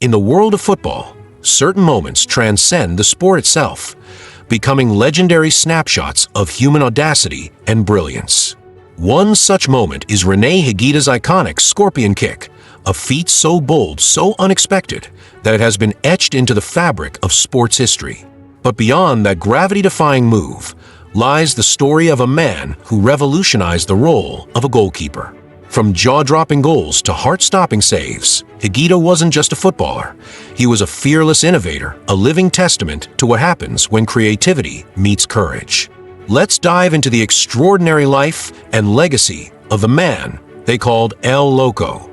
In the world of football, certain moments transcend the sport itself, becoming legendary snapshots of human audacity and brilliance. One such moment is René Higuita's iconic scorpion kick, a feat so bold, so unexpected, that it has been etched into the fabric of sports history. But beyond that gravity-defying move lies the story of a man who revolutionized the role of a goalkeeper. From jaw-dropping goals to heart-stopping saves, Higuita wasn't just a footballer. He was a fearless innovator, a living testament to what happens when creativity meets courage. Let's dive into the extraordinary life and legacy of the man they called El Loco.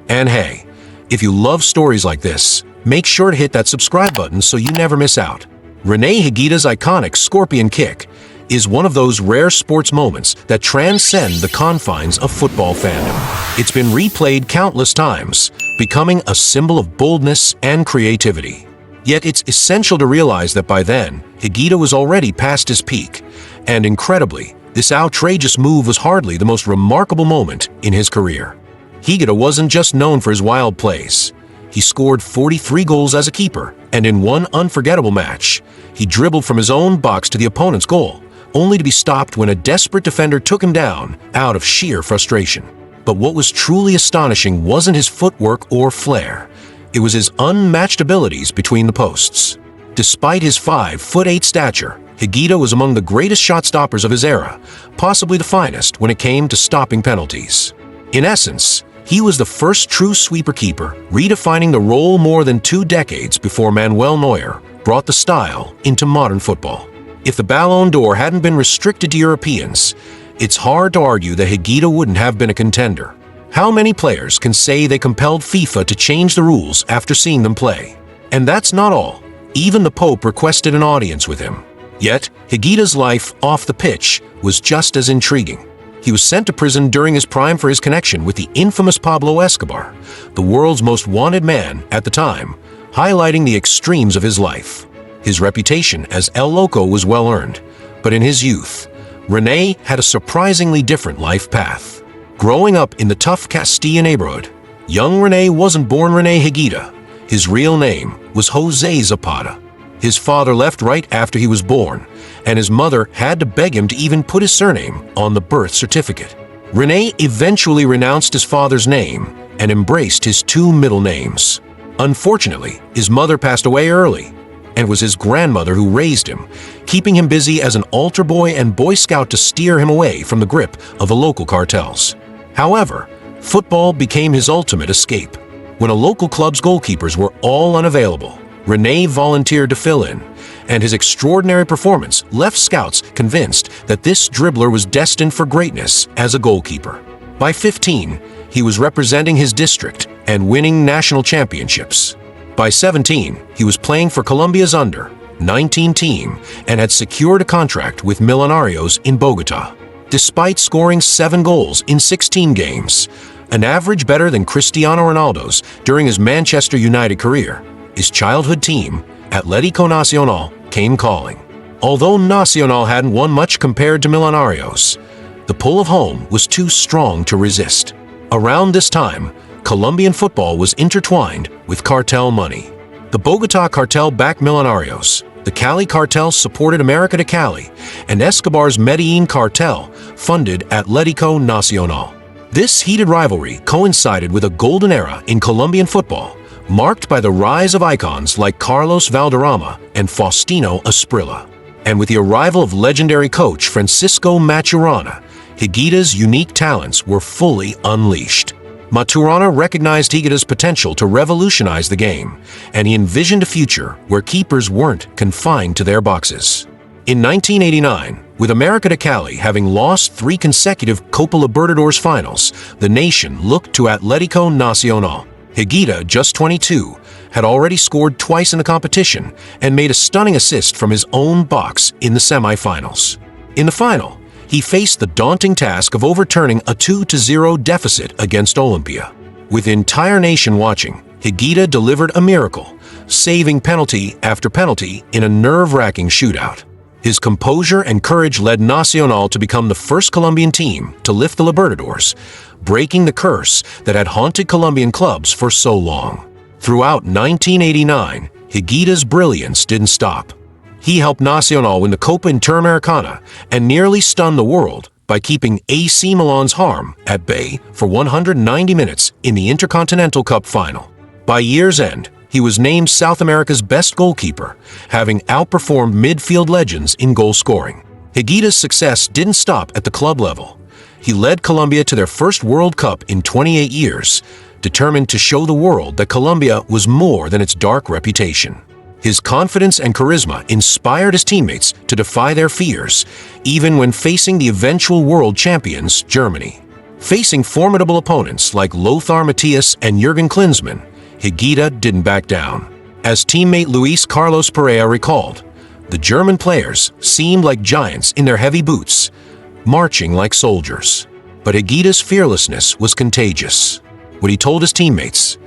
And hey, if you love stories like this, make sure to hit that subscribe button so you never miss out. René Higuita's iconic scorpion kick is one of those rare sports moments that transcend the confines of football fandom. It's been replayed countless times, becoming a symbol of boldness and creativity. Yet it's essential to realize that by then, Higuita was already past his peak, and incredibly, this outrageous move was hardly the most remarkable moment in his career. Higuita wasn't just known for his wild plays. He scored 43 goals as a keeper, and in one unforgettable match, he dribbled from his own box to the opponent's goal, only to be stopped when a desperate defender took him down out of sheer frustration. But what was truly astonishing wasn't his footwork or flair. It was his unmatched abilities between the posts. Despite his 5'8" stature, Higuita was among the greatest shot stoppers of his era, possibly the finest when it came to stopping penalties. In essence, he was the first true sweeper keeper, redefining the role more than 2 decades before Manuel Neuer brought the style into modern football. If the Ballon d'Or hadn't been restricted to Europeans, it's hard to argue that Higuita wouldn't have been a contender. How many players can say they compelled FIFA to change the rules after seeing them play? And that's not all. Even the Pope requested an audience with him. Yet, Higuita's life off the pitch was just as intriguing. He was sent to prison during his prime for his connection with the infamous Pablo Escobar, the world's most wanted man at the time, highlighting the extremes of his life. His reputation as El Loco was well-earned, but in his youth, René had a surprisingly different life path. Growing up in the tough Castilla neighborhood, young René wasn't born René Higuita. His real name was Jose Zapata. His father left right after he was born, and his mother had to beg him to even put his surname on the birth certificate. René eventually renounced his father's name and embraced his 2 middle names. Unfortunately, his mother passed away early, and was his grandmother who raised him, keeping him busy as an altar boy and Boy Scout to steer him away from the grip of the local cartels. However, football became his ultimate escape. When a local club's goalkeepers were all unavailable, René volunteered to fill in, and his extraordinary performance left scouts convinced that this dribbler was destined for greatness as a goalkeeper. By 15, he was representing his district and winning national championships. By 17, he was playing for Colombia's under-19 team and had secured a contract with Millonarios in Bogotá. Despite scoring 7 goals in 16 games, an average better than Cristiano Ronaldo's during his Manchester United career, his childhood team, Atlético Nacional, came calling. Although Nacional hadn't won much compared to Millonarios, the pull of home was too strong to resist. Around this time, Colombian football was intertwined with cartel money. The Bogotá cartel backed Millonarios, the Cali cartel supported América de Cali, and Escobar's Medellín cartel funded Atlético Nacional. This heated rivalry coincided with a golden era in Colombian football, marked by the rise of icons like Carlos Valderrama and Faustino Asprilla. And with the arrival of legendary coach Francisco Maturana, Higuita's unique talents were fully unleashed. Maturana recognized Higuita's potential to revolutionize the game, and he envisioned a future where keepers weren't confined to their boxes. In 1989, with América de Cali having lost 3 consecutive Copa Libertadores finals, the nation looked to Atlético Nacional. Higuita, just 22, had already scored twice in the competition and made a stunning assist from his own box in the semifinals. In the final, he faced the daunting task of overturning a 2-0 deficit against Olimpia. With the entire nation watching, Higuita delivered a miracle, saving penalty after penalty in a nerve-wracking shootout. His composure and courage led Nacional to become the first Colombian team to lift the Libertadores, breaking the curse that had haunted Colombian clubs for so long. Throughout 1989, Higuita's brilliance didn't stop. He helped Nacional win the Copa Interamericana and nearly stunned the world by keeping AC Milan's harm at bay for 190 minutes in the Intercontinental Cup final. By year's end, he was named South America's best goalkeeper, having outperformed midfield legends in goal scoring. Higuita's success didn't stop at the club level. He led Colombia to their first World Cup in 28 years, determined to show the world that Colombia was more than its dark reputation. His confidence and charisma inspired his teammates to defy their fears, even when facing the eventual world champions, Germany. Facing formidable opponents like Lothar Matthäus and Jürgen Klinsmann, Higuita didn't back down. As teammate Luis Carlos Pereira recalled, the German players seemed like giants in their heavy boots, marching like soldiers. But Higuita's fearlessness was contagious. When he told his teammates,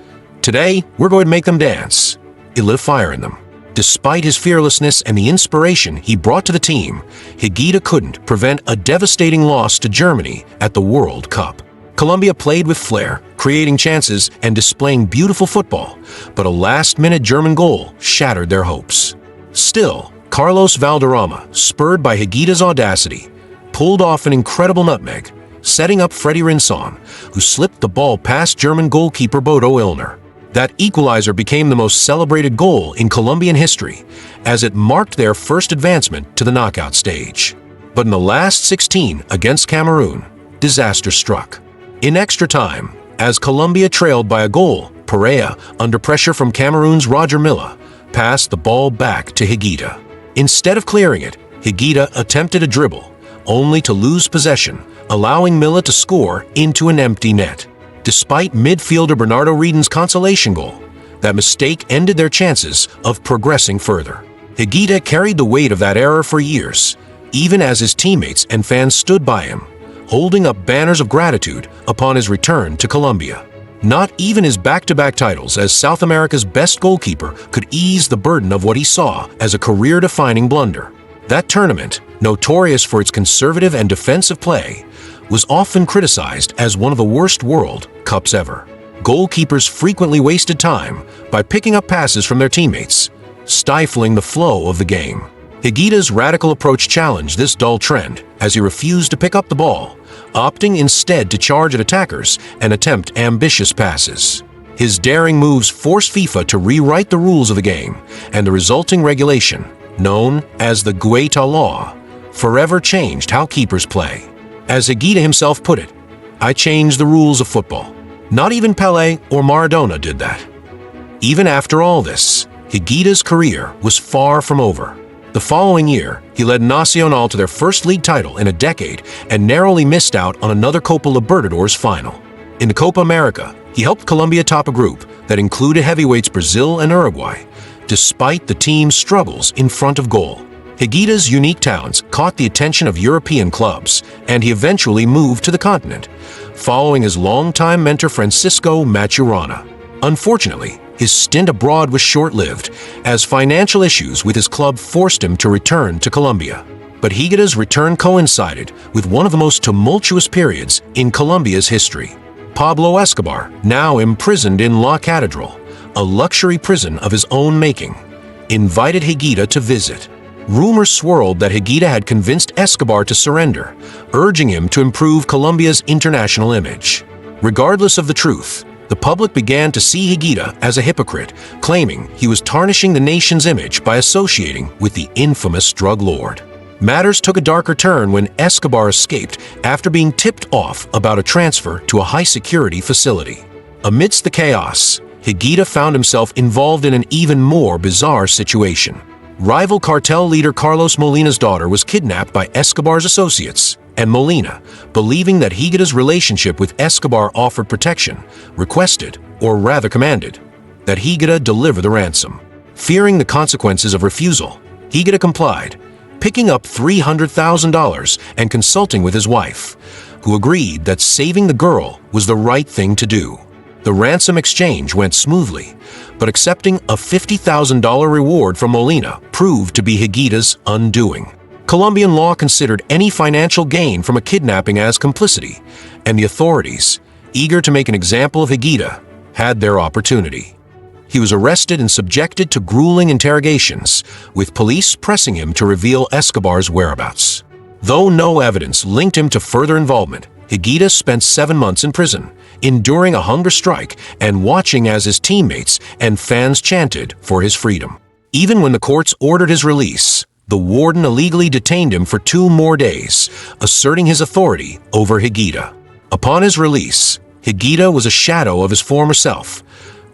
"Today, we're going to make them dance," it lit a fire in them. Despite his fearlessness and the inspiration he brought to the team, Higuita couldn't prevent a devastating loss to Germany at the World Cup. Colombia played with flair, creating chances and displaying beautiful football, but a last-minute German goal shattered their hopes. Still, Carlos Valderrama, spurred by Higuita's audacity, pulled off an incredible nutmeg, setting up Freddy Rinson, who slipped the ball past German goalkeeper Bodo Illner. That equalizer became the most celebrated goal in Colombian history, as it marked their first advancement to the knockout stage. But in the last 16 against Cameroon, disaster struck. In extra time, as Colombia trailed by a goal, Pereira, under pressure from Cameroon's Roger Milla, passed the ball back to Higuita. Instead of clearing it, Higuita attempted a dribble, only to lose possession, allowing Milla to score into an empty net. Despite midfielder Bernardo Reedon's consolation goal, that mistake ended their chances of progressing further. Higuita carried the weight of that error for years, even as his teammates and fans stood by him, holding up banners of gratitude upon his return to Colombia. Not even his back-to-back titles as South America's best goalkeeper could ease the burden of what he saw as a career-defining blunder. That tournament, notorious for its conservative and defensive play, was often criticized as one of the worst World Cups ever. Goalkeepers frequently wasted time by picking up passes from their teammates, stifling the flow of the game. Higuita's radical approach challenged this dull trend as he refused to pick up the ball, opting instead to charge at attackers and attempt ambitious passes. His daring moves forced FIFA to rewrite the rules of the game, and the resulting regulation, known as the Higuita Law, forever changed how keepers play. As Higuita himself put it, "I changed the rules of football. Not even Pelé or Maradona did that." Even after all this, Higuita's career was far from over. The following year, he led Nacional to their first league title in a decade and narrowly missed out on another Copa Libertadores final. In the Copa America, he helped Colombia top a group that included heavyweights Brazil and Uruguay, despite the team's struggles in front of goal. Higuita's unique talents caught the attention of European clubs, and he eventually moved to the continent, following his longtime mentor Francisco Maturana. Unfortunately, his stint abroad was short-lived, as financial issues with his club forced him to return to Colombia. But Higuita's return coincided with one of the most tumultuous periods in Colombia's history. Pablo Escobar, now imprisoned in La Catedral, a luxury prison of his own making, invited Higuita to visit. Rumors swirled that Higuita had convinced Escobar to surrender, urging him to improve Colombia's international image. Regardless of the truth, the public began to see Higuita as a hypocrite, claiming he was tarnishing the nation's image by associating with the infamous drug lord. Matters took a darker turn when Escobar escaped after being tipped off about a transfer to a high-security facility. Amidst the chaos, Higuita found himself involved in an even more bizarre situation. Rival cartel leader Carlos Molina's daughter was kidnapped by Escobar's associates, and Molina, believing that Higuita's relationship with Escobar offered protection, requested, or rather commanded, that Higuita deliver the ransom. Fearing the consequences of refusal, Higuita complied, picking up $300,000 and consulting with his wife, who agreed that saving the girl was the right thing to do. The ransom exchange went smoothly, but accepting a $50,000 reward from Molina proved to be Higuita's undoing. Colombian law considered any financial gain from a kidnapping as complicity, and the authorities, eager to make an example of Higuita, had their opportunity. He was arrested and subjected to grueling interrogations, with police pressing him to reveal Escobar's whereabouts. Though no evidence linked him to further involvement, Higuita spent 7 months in prison, enduring a hunger strike and watching as his teammates and fans chanted for his freedom. Even when the courts ordered his release, the warden illegally detained him for 2 more days, asserting his authority over Higuita. Upon his release, Higuita was a shadow of his former self,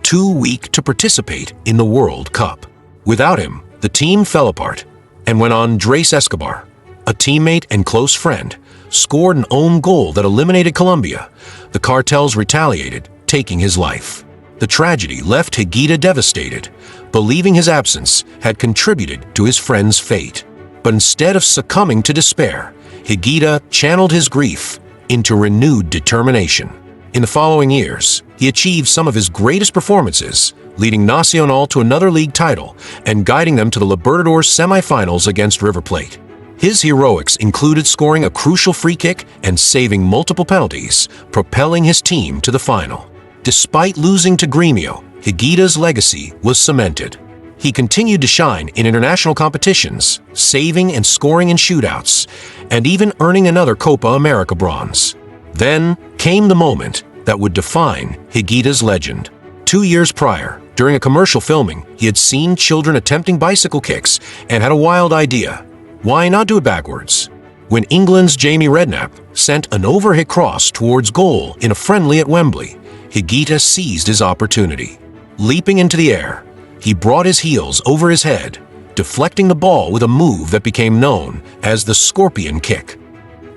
too weak to participate in the World Cup. Without him, the team fell apart, and when Andrés Escobar, a teammate and close friend, scored an own goal that eliminated Colombia, the cartels retaliated, taking his life. The tragedy left Higuita devastated, believing his absence had contributed to his friend's fate. But instead of succumbing to despair, Higuita channeled his grief into renewed determination. In the following years, he achieved some of his greatest performances, leading Nacional to another league title and guiding them to the Libertadores semifinals against River Plate. His heroics included scoring a crucial free kick and saving multiple penalties, propelling his team to the final. Despite losing to Gremio, Higuita's legacy was cemented. He continued to shine in international competitions, saving and scoring in shootouts, and even earning another Copa America bronze. Then came the moment that would define Higuita's legend. 2 years prior, during a commercial filming, he had seen children attempting bicycle kicks and had a wild idea. Why not do it backwards? When England's Jamie Redknapp sent an overhit cross towards goal in a friendly at Wembley, Higuita seized his opportunity. Leaping into the air, he brought his heels over his head, deflecting the ball with a move that became known as the Scorpion Kick.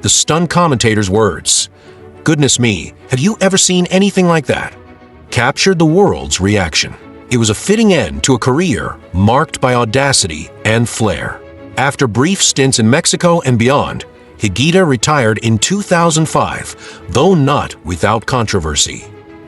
The stunned commentator's words, "Goodness me, have you ever seen anything like that?" captured the world's reaction. It was a fitting end to a career marked by audacity and flair. After brief stints in Mexico and beyond, Higuita retired in 2005, though not without controversy.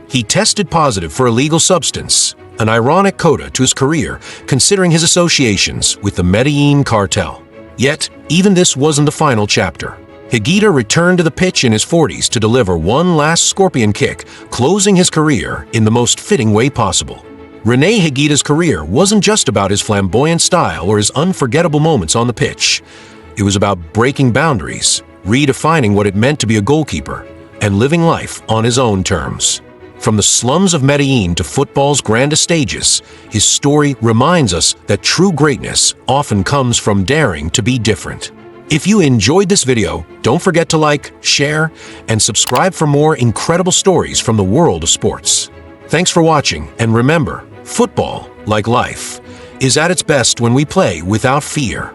He tested positive for a illegal substance, an ironic coda to his career considering his associations with the Medellin cartel. Yet, even this wasn't the final chapter. Higuita returned to the pitch in his 40s to deliver one last scorpion kick, closing his career in the most fitting way possible. René Higuita's career wasn't just about his flamboyant style or his unforgettable moments on the pitch. It was about breaking boundaries, redefining what it meant to be a goalkeeper, and living life on his own terms. From the slums of Medellin to football's grandest stages, his story reminds us that true greatness often comes from daring to be different. If you enjoyed this video, don't forget to like, share, and subscribe for more incredible stories from the world of sports. Thanks for watching, and remember, football, like life, is at its best when we play without fear.